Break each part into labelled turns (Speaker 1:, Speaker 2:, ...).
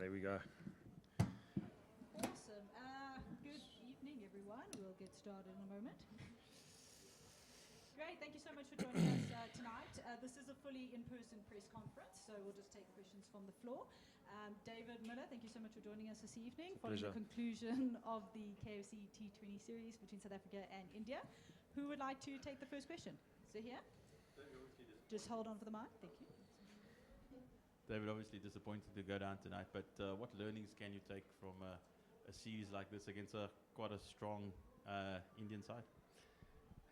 Speaker 1: there we go.
Speaker 2: Awesome. Good evening, everyone. We'll get started in a moment. Great. Thank you so much for joining us tonight. This is a fully in-person press conference, so we'll just take questions from the floor. David Miller, thank you so much for joining us this evening. Following the conclusion of the KFC T20 series between South Africa and India. Who would like to take the first question? So here. Just hold on for the mic. Thank you.
Speaker 3: David, obviously disappointed to go down tonight, but what learnings can you take from a series like this against quite a strong Indian side?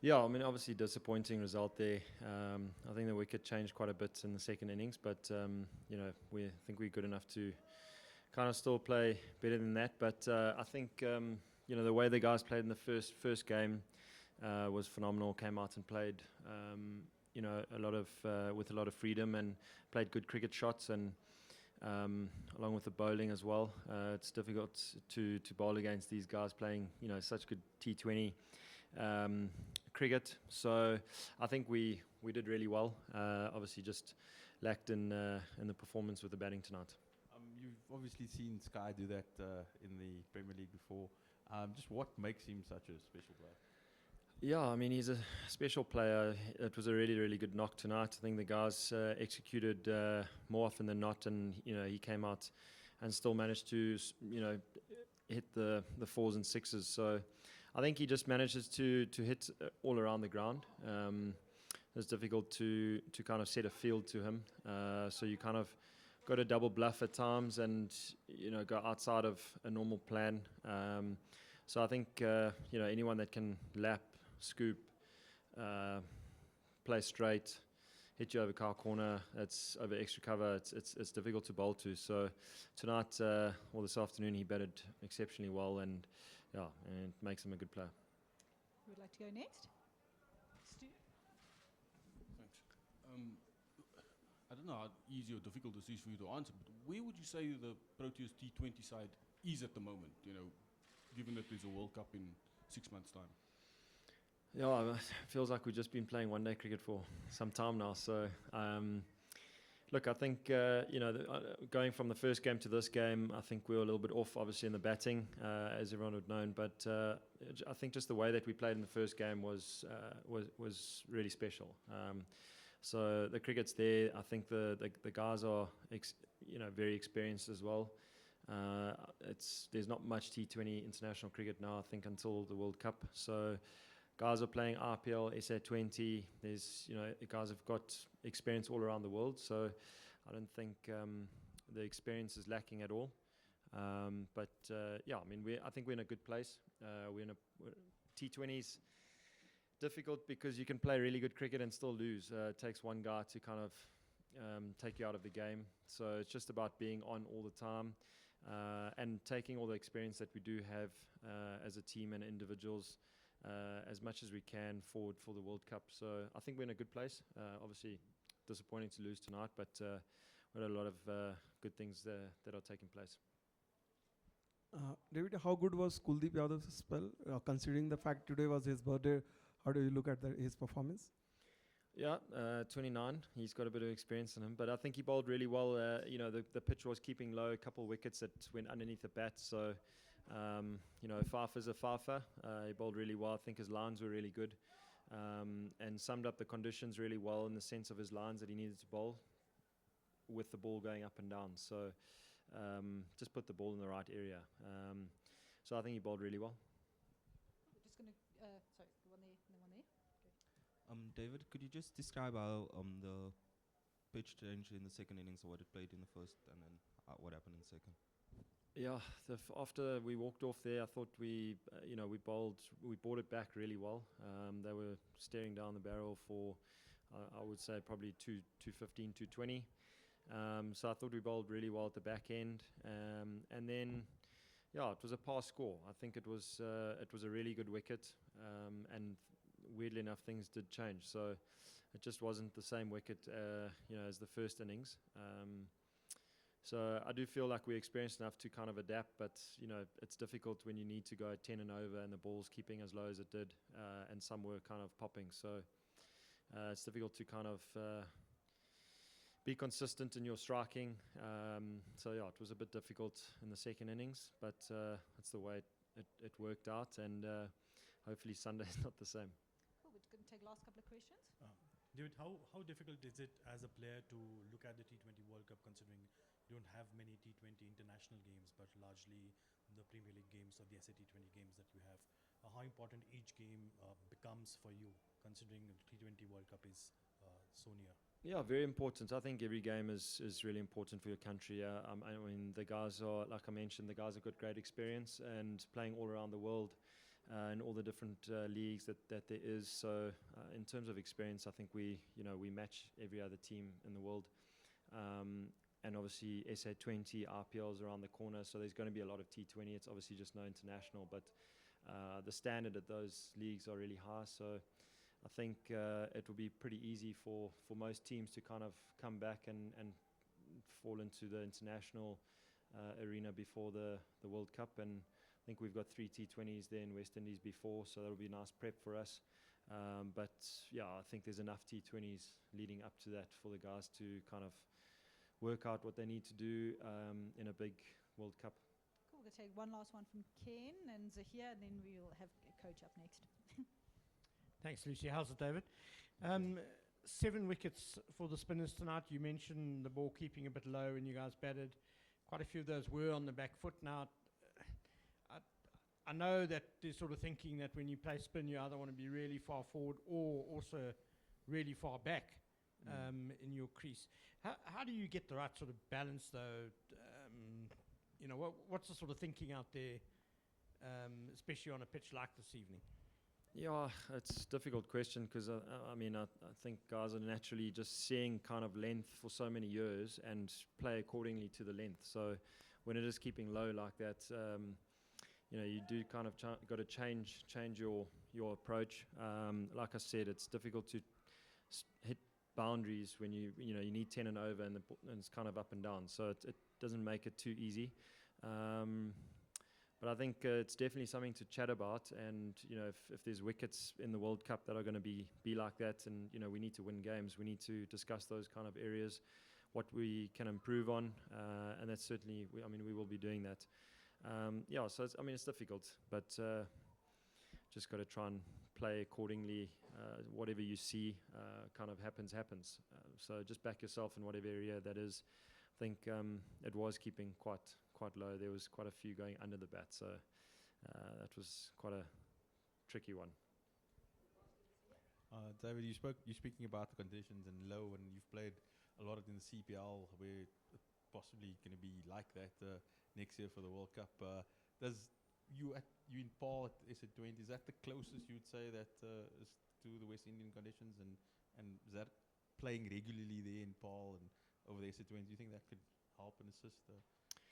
Speaker 1: Yeah, I mean, obviously disappointing result there. I think the wicket changed quite a bit in the second innings, but we think we're good enough to kind of still play better than that. But I think the way the guys played in the first game was phenomenal. Came out and played with a lot of freedom and played good cricket shots, and along with the bowling as well. It's difficult to bowl against these guys playing such good T20 cricket. So I think we did really well. Obviously just lacked in the performance with the batting tonight.
Speaker 3: You've obviously seen Sky do that in the Premier League before. Just what makes him such a special player?
Speaker 1: Yeah, I mean, he's a special player. It was a really, really good knock tonight. I think the guys executed more often than not, and he came out and still managed to hit the fours and sixes. So I think he just manages to hit all around the ground. It's difficult to kind of set a field to him. So you kind of got to double bluff at times and go outside of a normal plan. So I think anyone that can lap, scoop, play straight, hit you over car corner, it's over extra cover, it's difficult to bowl to. So tonight or this afternoon he batted exceptionally well, and it makes him a good player.
Speaker 2: Who would like to go next? Stu?
Speaker 4: Thanks. I don't know how easy or difficult this is for you to answer, but where would you say the Proteas T20 side is at the moment, given that there's a World Cup in 6 months' time?
Speaker 1: Yeah, it feels like we've just been playing one-day cricket for some time now. So, look, I think, going from the first game to this game, I think we were a little bit off, obviously, in the batting, as everyone would know. But I think just the way that we played in the first game was really special. So the cricket's there. I think the guys are, very experienced as well. There's not much T20 international cricket now, I think, until the World Cup. So guys are playing RPL, SA20. There's, the guys have got experience all around the world. So I don't think the experience is lacking at all. I mean, I think we're in a good place. T20s difficult because you can play really good cricket and still lose. It takes one guy to kind of take you out of the game. So it's just about being on all the time and taking all the experience that we do have as a team and individuals as much as we can forward for the World Cup. So I think we're in a good place. Obviously disappointing to lose tonight, but we had a lot of good things that are taking place.
Speaker 5: David, how good was Kuldeep Yadav's spell? Considering the fact today was his birthday, how do you look at his performance?
Speaker 1: Yeah, 29. He's got a bit of experience in him, but I think he bowled really well. The pitch was keeping low, a couple of wickets that went underneath the bat. So, Fafa's a Fafa. He bowled really well. I think his lines were really good and summed up the conditions really well in the sense of his lines that he needed to bowl with the ball going up and down. So, just put the ball in the right area. So I think he bowled really well.
Speaker 2: We're just going to, the one there and the one there.
Speaker 6: David, could you just describe how the pitch changed in the second innings, or what it played in the first, and then what happened in the second?
Speaker 1: Yeah, after we walked off there, I thought we brought it back really well. They were staring down the barrel for, I would say, probably 215, 220. So I thought we bowled really well at the back end, and then, it was a pass score. I think it was a really good wicket, and weirdly enough, things did change. So it just wasn't the same wicket, as the first innings. So I do feel like we're experienced enough to kind of adapt, but it's difficult when you need to go 10 and over and the ball's keeping as low as it did, and some were kind of popping. So it's difficult to kind of be consistent in your striking. So yeah, it was a bit difficult in the second innings, but that's the way it worked out, and hopefully Sunday is not the same.
Speaker 2: Cool, we're going to take the last couple of questions.
Speaker 7: David, how difficult is it as a player to look at the T20 World Cup, considering you don't have many T20 international games, but largely the Premier League games or the SA T20 games that you have? How important each game becomes for you, considering the T20 World Cup is so near?
Speaker 1: Yeah, very important. I think every game is really important for your country. I mean, the guys are, like I mentioned, the guys have got great experience and playing all around the world in all the different leagues that there is. So in terms of experience, I think we match every other team in the world. And obviously SA20, RPL's around the corner, so there's going to be a lot of T20. It's obviously just no international, but the standard at those leagues are really high. So I think it will be pretty easy for most teams to kind of come back and fall into the international arena before the World Cup. And I think we've got 3 T20s there in West Indies before, so that'll be a nice prep for us. But yeah, I think there's enough T20s leading up to that for the guys to kind of work out what they need to do in a big World Cup.
Speaker 2: Cool, we're going to take one last one from Ken and Zahir, and then we'll have Coach up next.
Speaker 8: Thanks, Lucy. How's it, David? 7 wickets for the spinners tonight. You mentioned the ball keeping a bit low and you guys batted. Quite a few of those were on the back foot. Now, I know that there's sort of thinking that when you play spin, you either want to be really far forward or also really far back in your crease. How do you get the right sort of balance, though? What's the sort of thinking out there, especially on a pitch like this evening?
Speaker 1: Yeah, it's a difficult question because I think guys are naturally just seeing kind of length for so many years and play accordingly to the length. So when it is keeping low like that, you do kind of got to change your approach. Like I said, it's difficult to hit boundaries when you need 10 and over and it's kind of up and down. So it doesn't make it too easy. But I think it's definitely something to chat about, and if there's wickets in the World Cup that are going to be like that, and we need to win games, we need to discuss those kind of areas, what we can improve on, and that's certainly we will be doing that. So it's difficult, but just got to try and play accordingly. Whatever you see kind of happens. So just back yourself in whatever area that is. I think it was keeping quite low. There was quite a few going under the bat, so that was quite a tricky one.
Speaker 3: David, you're speaking about the conditions and low, and you've played a lot in the CPL, where it's possibly going to be like that next year for the World Cup. Does you in Paul at SA20, is that the closest you would say that is to the West Indian conditions, and is that playing regularly there in Paul and over the SA20? Do you think that could help and assist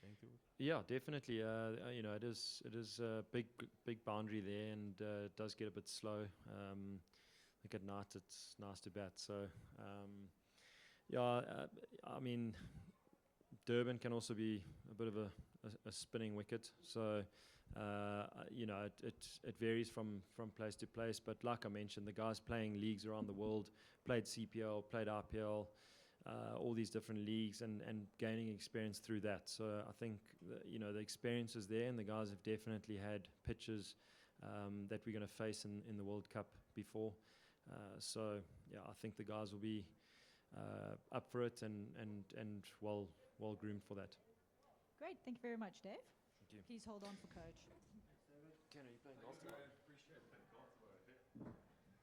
Speaker 3: going through it?
Speaker 1: Yeah, definitely. It is a big boundary there, and it does get a bit slow. I think at night it's nice to bat. So Durban can also be a bit of a spinning wicket. So it varies from place to place. But like I mentioned, the guys playing leagues around the world, played CPL, played RPL. All these different leagues and gaining experience through that. So I think the experience is there, and the guys have definitely had pitches that we're going to face in the World Cup before. So I think the guys will be up for it and well groomed for that.
Speaker 2: Great, thank you very much, Dave.
Speaker 1: Thank you.
Speaker 2: Please hold on for Coach.